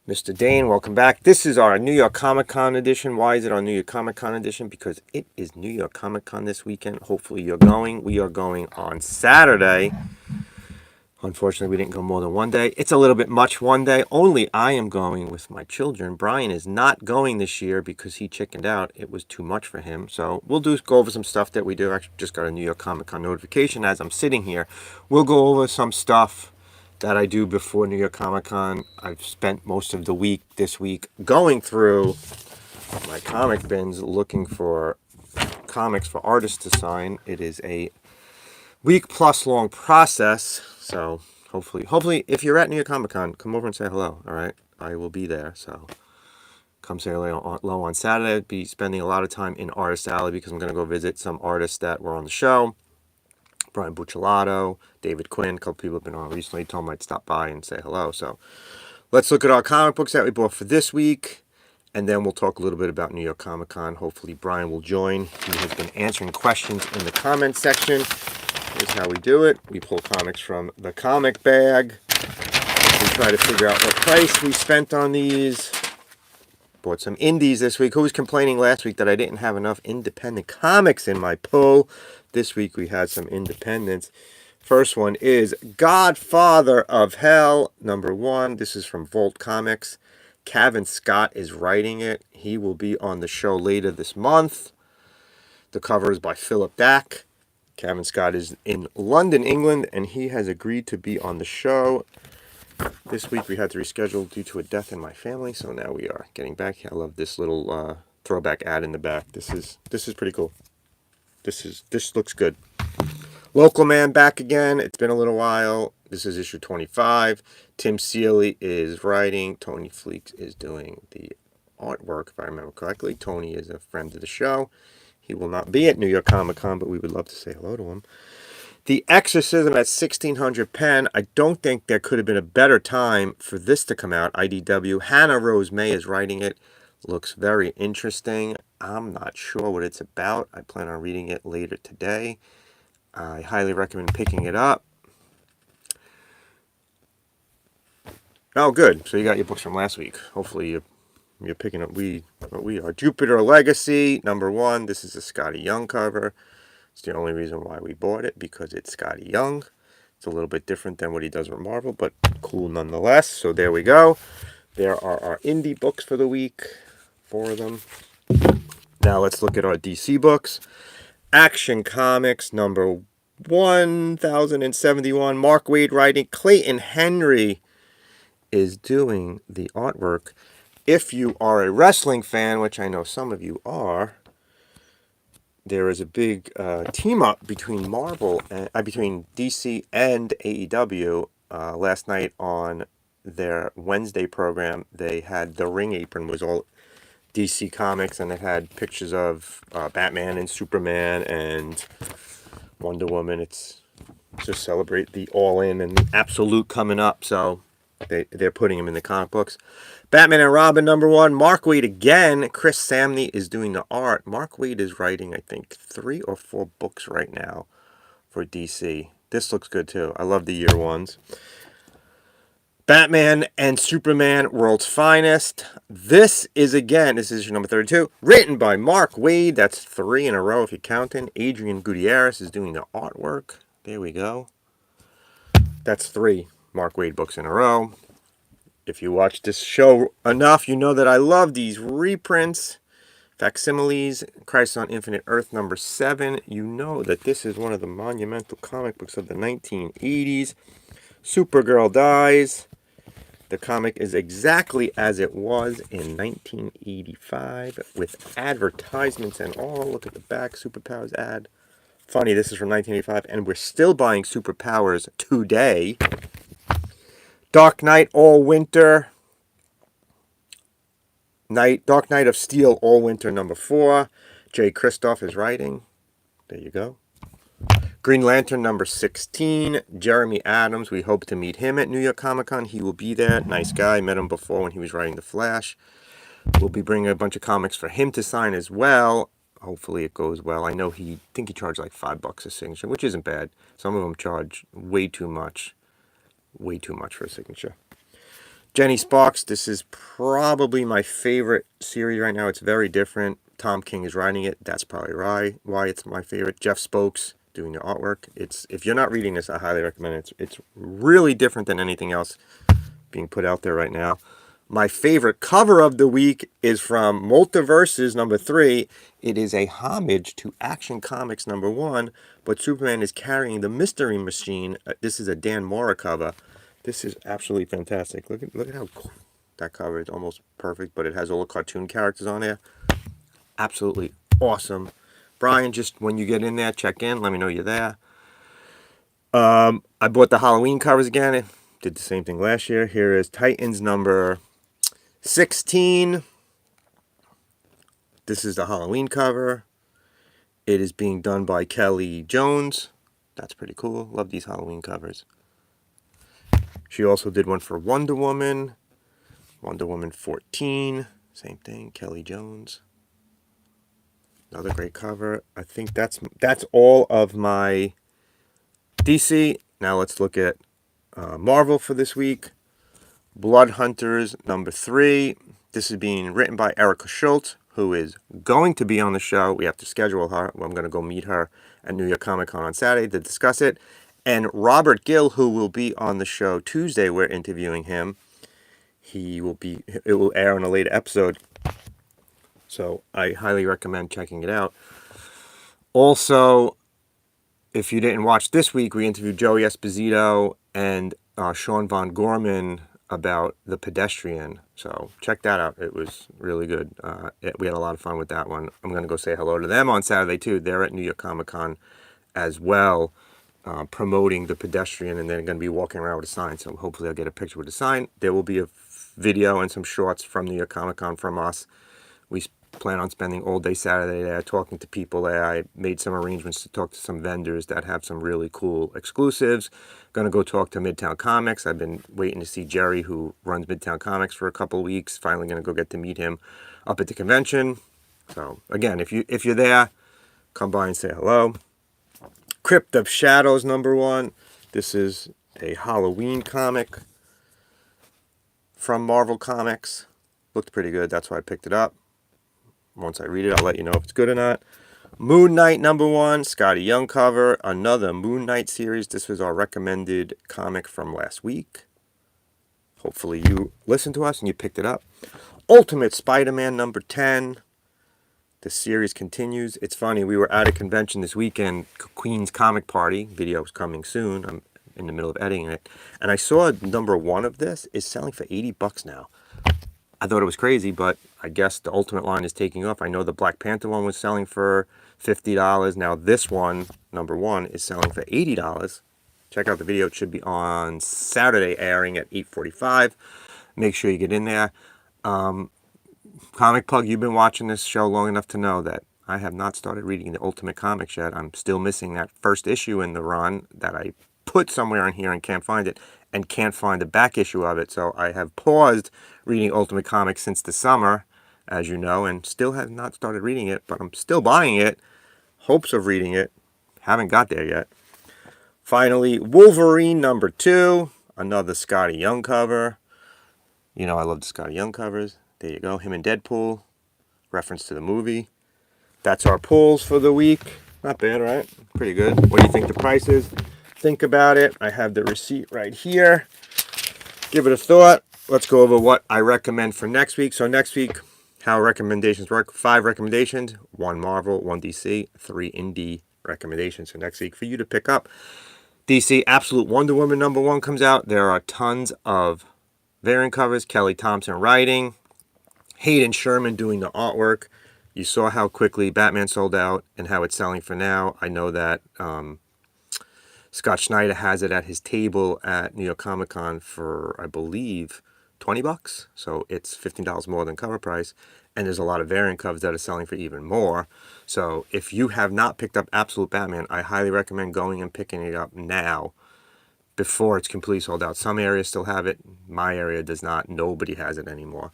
Mr. Dane, welcome back. This is our New York Comic Con edition. Why is it our New York Comic Con edition? Because it is New York Comic Con this weekend. Hopefully you're going. We are going on Saturday. Unfortunately, we didn't go more than one day. It's a little bit much one day. Only I am going with my children. Brian is not going this year because he chickened out. It was too much for him. So we'll go over some stuff that we do. Actually, just got a New York Comic Con notification as I'm sitting here. We'll go over some stuff that I do before New York Comic Con. I've spent most of the week this week going through my comic bins looking for comics for artists to sign. It is a week plus long process. So hopefully if you're at New York Comic Con, come over and say hello. All right. I will be there. So come say hello on Saturday. I'll be spending a lot of time in Artist Alley because I'm going to go visit some artists that were on the show. Brian Buccellato, David Quinn, a couple people have been on recently. Told them I'd stop by and say hello. So let's look at our comic books that we bought for this week, and then we'll talk a little bit about New York Comic Con. Hopefully Brian will join. He has been answering questions in the comment section. Here's how we do it. We pull comics from the comic bag. We try to figure out what price we spent on these. Bought some indies this week. Who was complaining last week that I didn't have enough independent comics in my pull? This week we had some independents. First one is Godfather of Hell, #1. This is from Volt Comics. Kevin Scott is writing it. He will be on the show later this month. The cover is by Philip Dack. Kevin Scott is in London, England, and he has agreed to be on the show. This week we had to reschedule due to a death in my family, so now we are getting back. I love this little throwback ad in the back. This is pretty cool. This looks good. Local Man back again. It's been a little while. This is issue 25. Tim Seeley is writing. Tony Fleeks is doing the artwork, if I remember correctly. Tony is a friend of the show. He will not be at New York Comic Con, but we would love to say hello to him. The Exorcism at 1600 Penn. I don't think there could have been a better time for this to come out. IDW. Hannah Rose May is writing it. Looks very interesting. I'm not sure what it's about. I plan on reading it later today. I highly recommend picking it up. Oh, good. So you got your books from last week. Hopefully you're picking up. We are Jupiter Legacy, #1. This is a Scotty Young cover. It's the only reason why we bought it, because it's Scotty Young. It's a little bit different than what he does with Marvel, but cool nonetheless. So there we go. There are our indie books for the week. 4 of them. Now let's look at our DC books. Action Comics, number 1071. Mark Waid writing. Clayton Henry is doing the artwork. If you are a wrestling fan, which I know some of you are, there is a big team up between between DC and AEW. Last night on their Wednesday program, they had the ring apron was all DC Comics, and it had pictures of Batman and Superman and Wonder Woman. It's just celebrate the All In and the Absolute coming up, so they're putting them in the comic books. Batman and Robin, #1. Mark Waid again. Chris Samney is doing the art. Mark Waid is writing, I think, 3 or 4 books right now for DC. This looks good too. I love the year ones. Batman and Superman, World's Finest. This is issue number 32. Written by Mark Waid. That's 3 in a row if you're counting. Adrian Gutierrez is doing the artwork. There we go. That's 3 Mark Waid books in a row. If you watch this show enough, you know that I love these reprints. Facsimiles, Crisis on Infinite Earth #7. You know that this is one of the monumental comic books of the 1980s. Supergirl dies. The comic is exactly as it was in 1985 with advertisements and all. Look at the back, Superpowers ad. Funny, this is from 1985, and we're still buying Superpowers today. Dark Knight All Winter. Dark Knight of Steel All Winter #4. Jay Kristoff is writing. There you go. Green Lantern #16. Jeremy Adams. We hope to meet him at New York Comic Con. He will be there. Nice guy. Met him before when he was writing The Flash. We'll be bringing a bunch of comics for him to sign as well. Hopefully it goes well. I know he charged like $5 a signature, which isn't bad. Some of them charge way too much. Way too much for a signature. Jenny Sparks, this is probably my favorite series right now. It's very different. Tom King is writing it. That's probably why it's my favorite. Jeff Spokes doing the artwork. It's, if you're not reading this, I highly recommend it. It's really different than anything else being put out there right now. My favorite cover of the week is from Multiverses #3. It is a homage to Action Comics #1, but Superman is carrying the Mystery Machine. This is a Dan Mora cover. This is absolutely fantastic. Look at how cool that cover is. Almost perfect, but it has all the cartoon characters on there. Absolutely awesome. Brian, just when you get in there, check in. Let me know you're there. I bought the Halloween covers again. I did the same thing last year. Here is Titans number 16. This is the Halloween cover. It is being done by Kelly Jones. That's pretty cool. Love these Halloween covers. She also did one for Wonder Woman 14. Same thing, Kelly Jones. Another great cover. I think that's all of my DC. Now let's look at Marvel for this week. Blood Hunters #3. This is being written by Erica Schultz, who is going to be on the show. We have to schedule her. I'm going to go meet her at New York Comic Con on Saturday to discuss it. And Robert Gill, who will be on the show Tuesday, we're interviewing him. It will air in a later episode. So I highly recommend checking it out. Also, if you didn't watch this week, we interviewed Joey Esposito and Sean Von Gorman about The Pedestrian. So check that out. It was really good. We had a lot of fun with that one. I'm going to go say hello to them on Saturday too. They're at New York Comic Con as well, promoting The Pedestrian, and they're going to be walking around with a sign. So hopefully I'll get a picture with the sign. There will be a video and some shorts from New York Comic Con from us. We plan on spending all day Saturday there talking to people there. I made some arrangements to talk to some vendors that have some really cool exclusives. Going to go talk to Midtown Comics. I've been waiting to see Jerry, who runs Midtown Comics, for a couple of weeks. Finally going to go get to meet him up at the convention. So again, if you're there, come by and say hello. Crypt of Shadows #1. This is a Halloween comic from Marvel Comics. Looked pretty good. That's why I picked it up. Once I read it, I'll let you know if it's good or not. Moon Knight #1, Scotty Young cover. Another Moon Knight series. This was our recommended comic from last week. Hopefully you listened to us and you picked it up. Ultimate Spider-Man #10. The series continues. It's funny, we were at a convention this weekend, Queen's Comic Party. Video's coming soon. I'm in the middle of editing it. And I saw #1 of this is selling for $80 now. I thought it was crazy, but I guess the Ultimate line is taking off. I know the Black Panther one was selling for $50. Now this one, #1, is selling for $80. Check out the video. It should be on Saturday, airing at 8:45. Make sure you get in there. Comic Plug, you've been watching this show long enough to know that I have not started reading the Ultimate Comics yet. I'm still missing that first issue in the run that I put somewhere in here and can't find it, and can't find the back issue of it. So I have paused reading Ultimate Comics since the summer, as you know, and still have not started reading it, but I'm still buying it. Hopes of reading it. Haven't got there yet. Finally, Wolverine #2. Another Scotty Young cover. You know I love the Scotty Young covers. There you go. Him and Deadpool. Reference to the movie. That's our pulls for the week. Not bad, right? Pretty good. What do you think the price is? Think about it. I have the receipt right here. Give it a thought. Let's go over what I recommend for next week. So next week, how recommendations work. 5 recommendations. 1 Marvel, 1 DC, 3 indie recommendations for next week for you to pick up. DC Absolute Wonder Woman #1 comes out. There are tons of variant covers. Kelly Thompson writing. Hayden Sherman doing the artwork. You saw how quickly Batman sold out and how it's selling for now. I know that Scott Schneider has it at his table at New York Comic Con for, I believe, $20. So it's $15 more than cover price. And there's a lot of variant covers that are selling for even more. So if you have not picked up Absolute Batman, I highly recommend going and picking it up now before it's completely sold out. Some areas still have it. My area does not. Nobody has it anymore.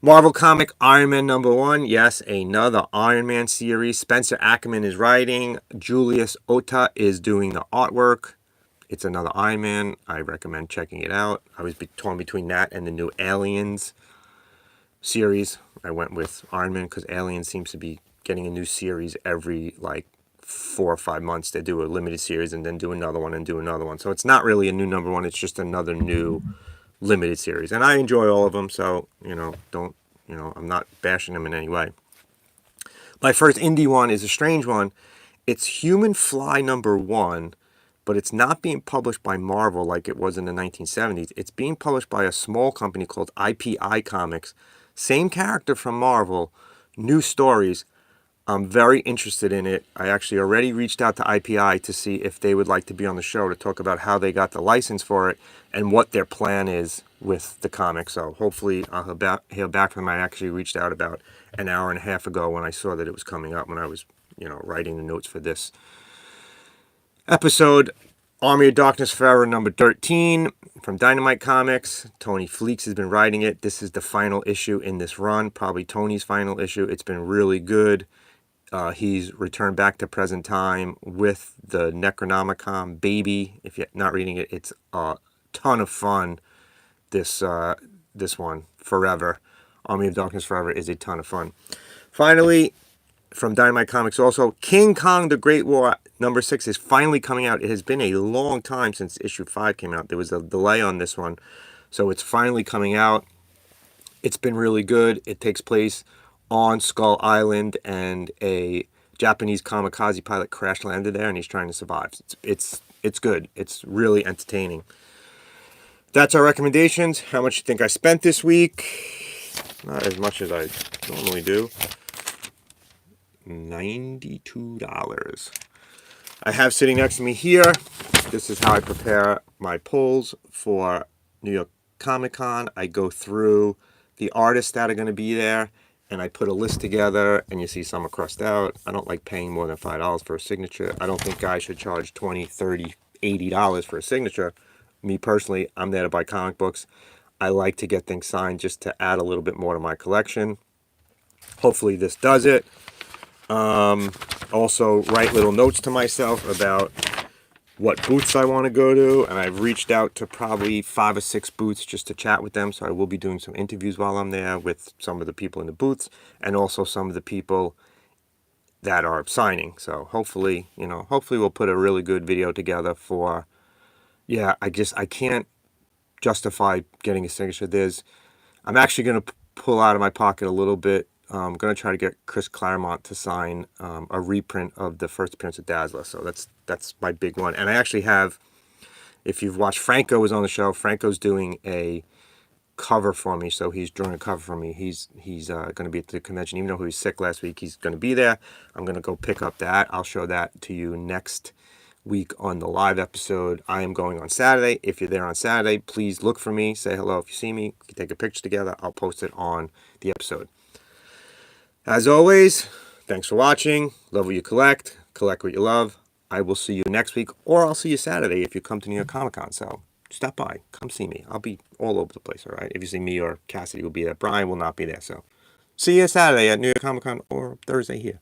Marvel comic Iron Man #1. Yes, another Iron Man series. Spencer Ackerman is writing. Julius Ota is doing the artwork. It's another Iron Man. I recommend checking it out. I was torn between that and the new Aliens series. I went with Iron Man because Aliens seems to be getting a new series every like 4 or 5 months. They do a limited series and then do another one and do another one. So it's not really a new number one. It's just another new limited series. And I enjoy all of them. So, I'm not bashing them in any way. My first indie one is a strange one. It's Human Fly #1, but it's not being published by Marvel like it was in the 1970s. It's being published by a small company called IPI Comics. Same character from Marvel, new stories. I'm very interested in it. I actually already reached out to IPI to see if they would like to be on the show to talk about how they got the license for it and what their plan is with the comic. So hopefully I'll hear back from them. I actually reached out about an hour and a half ago when I saw that it was coming up, when I was, writing the notes for this episode. Army of Darkness Forever #13 from Dynamite Comics. Tony Fleeks has been writing it. This is the final issue in this run, probably Tony's final issue. It's been really good. He's returned back to present time with the Necronomicon baby. If you're not reading it, it's a ton of fun. This one, Forever. Army of Darkness Forever is a ton of fun. Finally, from Dynamite Comics also, King Kong the Great War #6 is finally coming out. It has been a long time since issue 5 came out. There was a delay on this one. So it's finally coming out. It's been really good. It takes place on Skull Island, and a Japanese kamikaze pilot crash landed there, and he's trying to survive. It's good. It's really entertaining. That's our recommendations. How much you think I spent this week? Not as much as I normally do. $92. I have sitting next to me here. This is how I prepare my polls for New York Comic Con. I go through the artists that are going to be there, and I put a list together, and you see some are crossed out. I don't like paying more than $5 for a signature. I don't think guys should charge $20, $30, $80 for a signature. Me personally, I'm there to buy comic books. I like to get things signed just to add a little bit more to my collection. Hopefully this does it. Also write little notes to myself about what booths I want to go to, and I've reached out to probably 5 or 6 booths just to chat with them. So I will be doing some interviews while I'm there with some of the people in the booths and also some of the people that are signing. So hopefully we'll put a really good video together for, I can't justify getting a signature. I'm actually going to pull out of my pocket a little bit. I'm going to try to get Chris Claremont to sign a reprint of the first appearance of Dazzler. So that's my big one. And I actually have, if you've watched, Franco was on the show. Franco's doing a cover for me. So he's drawing a cover for me. He's going to be at the convention. Even though he was sick last week, he's going to be there. I'm going to go pick up that. I'll show that to you next week on the live episode. I am going on Saturday. If you're there on Saturday, please look for me. Say hello if you see me. We can take a picture together. I'll post it on the episode. As always, thanks for watching. Love what you collect. Collect what you love. I will see you next week, or I'll see you Saturday if you come to New York Comic Con. So stop by. Come see me. I'll be all over the place, all right? If you see me or Cassidy will be there. Brian will not be there. So see you Saturday at New York Comic Con or Thursday here.